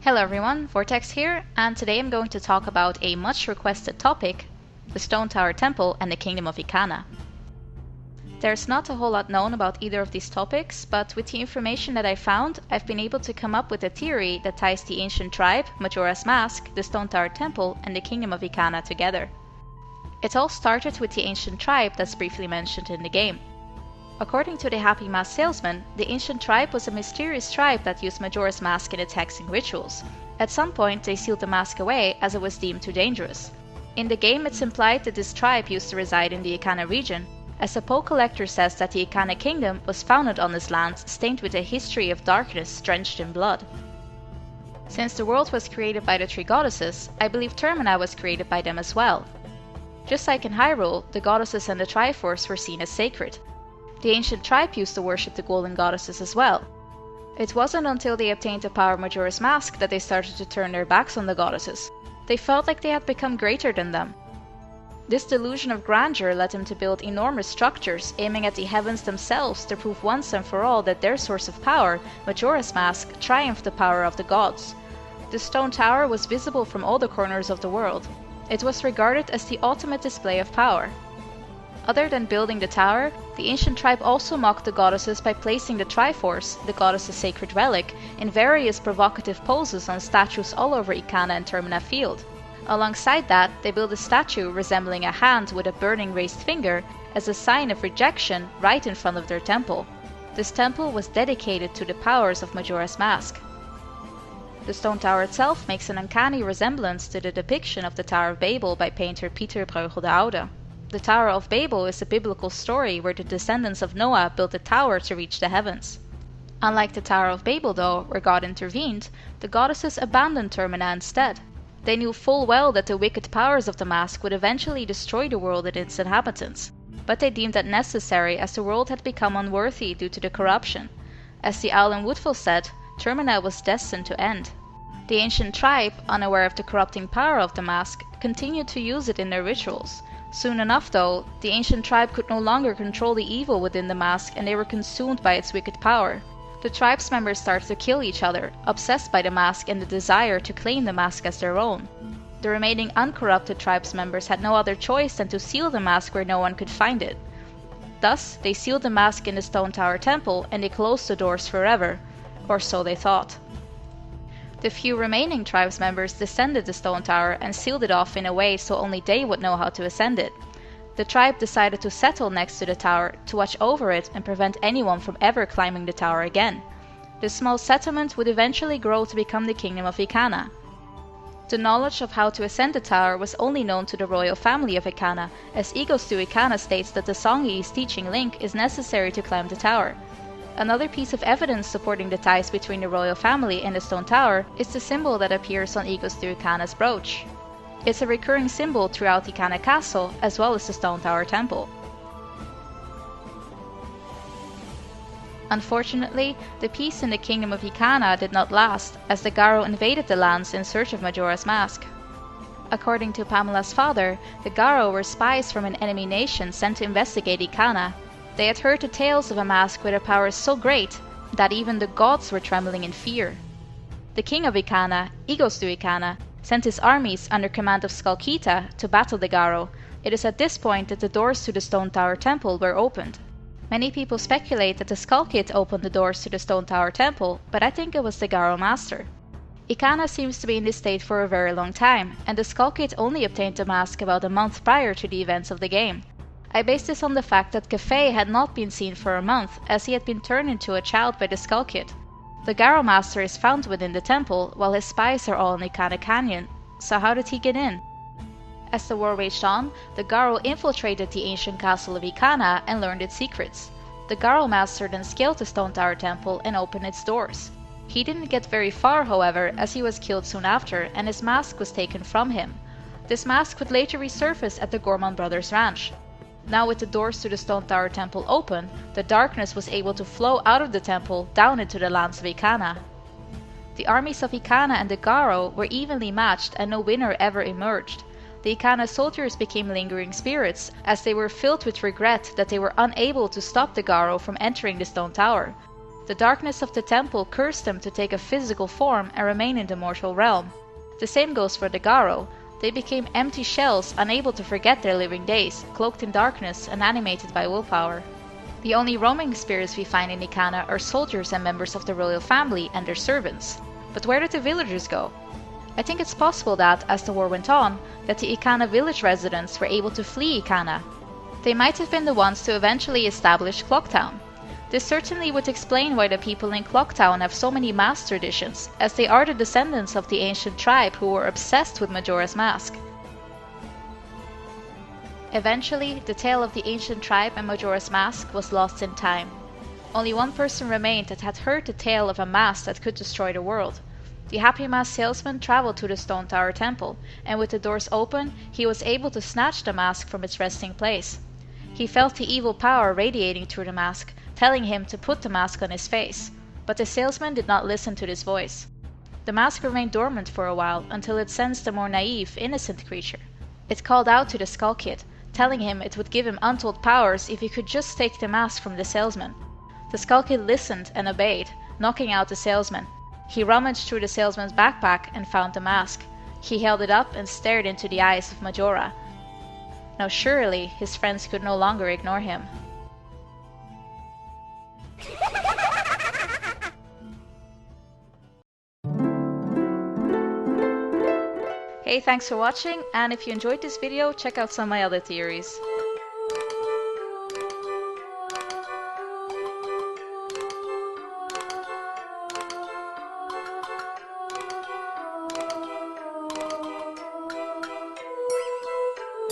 Hello everyone, Vortex here, and today I'm going to talk about a much requested topic, the Stone Tower Temple and the Kingdom of Ikana. There's not a whole lot known about either of these topics, but with the information that I found, I've been able to come up with a theory that ties the ancient tribe, Majora's Mask, the Stone Tower Temple, and the Kingdom of Ikana together. It all started with the ancient tribe that's briefly mentioned in the game. According to the Happy Mask salesman, the ancient tribe was a mysterious tribe that used Majora's Mask in its hexing rituals. At some point, they sealed the mask away as it was deemed too dangerous. In the game, it's implied that this tribe used to reside in the Ikana region, as the Poe Collector says that the Ikana Kingdom was founded on this land stained with a history of darkness drenched in blood. Since the world was created by the three goddesses, I believe Termina was created by them as well. Just like in Hyrule, the goddesses and the Triforce were seen as sacred. The ancient tribe used to worship the golden goddesses as well. It wasn't until they obtained the power of Majora's Mask that they started to turn their backs on the goddesses. They felt like they had become greater than them. This delusion of grandeur led them to build enormous structures aiming at the heavens themselves to prove once and for all that their source of power, Majora's Mask, triumphed the power of the gods. The stone tower was visible from all the corners of the world. It was regarded as the ultimate display of power. Other than building the tower, the ancient tribe also mocked the goddesses by placing the Triforce, the goddess's sacred relic, in various provocative poses on statues all over Ikana and Termina Field. Alongside that, they built a statue resembling a hand with a burning raised finger as a sign of rejection right in front of their temple. This temple was dedicated to the powers of Majora's Mask. The stone tower itself makes an uncanny resemblance to the depiction of the Tower of Babel by painter Pieter Bruegel de Oude. The Tower of Babel is a biblical story where the descendants of Noah built a tower to reach the heavens. Unlike the Tower of Babel though, where God intervened, the goddesses abandoned Termina instead. They knew full well that the wicked powers of the mask would eventually destroy the world and its inhabitants, but they deemed that necessary as the world had become unworthy due to the corruption. As the owl in Woodville said, Termina was destined to end. The ancient tribe, unaware of the corrupting power of the mask, continued to use it in their rituals. Soon enough though, the ancient tribe could no longer control the evil within the mask and they were consumed by its wicked power. The tribe's members started to kill each other, obsessed by the mask and the desire to claim the mask as their own. The remaining uncorrupted tribe's members had no other choice than to seal the mask where no one could find it. Thus, they sealed the mask in the Stone Tower Temple and they closed the doors forever, or so they thought. The few remaining tribes members descended the stone tower and sealed it off in a way so only they would know how to ascend it. The tribe decided to settle next to the tower to watch over it and prevent anyone from ever climbing the tower again. This small settlement would eventually grow to become the Kingdom of Ikana. The knowledge of how to ascend the tower was only known to the royal family of Ikana, as Egos to Ikana states that the song he is teaching Link is necessary to climb the tower. Another piece of evidence supporting the ties between the royal family and the stone tower is the symbol that appears on Egos to Ikana's brooch. It's a recurring symbol throughout Ikana Castle as well as the Stone Tower Temple. Unfortunately, the peace in the Kingdom of Ikana did not last, as the Garo invaded the lands in search of Majora's Mask. According to Pamela's father, the Garo were spies from an enemy nation sent to investigate Ikana. They had heard the tales of a mask with a power so great that even the gods were trembling in fear. The king of Ikana, Egos to Ikana, sent his armies under command of Skalkita to battle the Garo. It is at this point that the doors to the Stone Tower Temple were opened. Many people speculate that the Skalkit opened the doors to the Stone Tower Temple, but I think it was the Garo Master. Ikana seems to be in this state for a very long time, and the Skalkit only obtained the mask about a month prior to the events of the game. I base this on the fact that Kafei had not been seen for a month, as he had been turned into a child by the Skalkit. The Garo Master is found within the temple, while his spies are all in Ikana Canyon, so how did he get in? As the war raged on, the Garo infiltrated the ancient castle of Ikana and learned its secrets. The Garo Master then scaled the Stone Tower Temple and opened its doors. He didn't get very far, however, as he was killed soon after and his mask was taken from him. This mask would later resurface at the Gorman Brothers Ranch. Now with the doors to the Stone Tower Temple open, the darkness was able to flow out of the temple down into the lands of Ikana. The armies of Ikana and the Garo were evenly matched and no winner ever emerged. The Ikana soldiers became lingering spirits, as they were filled with regret that they were unable to stop the Garo from entering the stone tower. The darkness of the temple cursed them to take a physical form and remain in the mortal realm. The same goes for the Garo. They became empty shells, unable to forget their living days, cloaked in darkness and animated by willpower. The only roaming spirits we find in Ikana are soldiers and members of the royal family and their servants. But where did the villagers go? I think it's possible that, as the war went on, that the Ikana village residents were able to flee Ikana. They might have been the ones to eventually establish Clocktown. This certainly would explain why the people in Clocktown have so many mask traditions, as they are the descendants of the ancient tribe who were obsessed with Majora's Mask. Eventually, the tale of the ancient tribe and Majora's Mask was lost in time. Only one person remained that had heard the tale of a mask that could destroy the world. The Happy Mask salesman traveled to the Stone Tower Temple, and with the doors open, he was able to snatch the mask from its resting place. He felt the evil power radiating through the mask, telling him to put the mask on his face, but the salesman did not listen to this voice. The mask remained dormant for a while until it sensed a more naive, innocent creature. It called out to the Skull Kid, telling him it would give him untold powers if he could just take the mask from the salesman. The Skull Kid listened and obeyed, knocking out the salesman. He rummaged through the salesman's backpack and found the mask. He held it up and stared into the eyes of Majora. Now surely his friends could no longer ignore him. Hey, thanks for watching, and if you enjoyed this video, check out some of my other theories.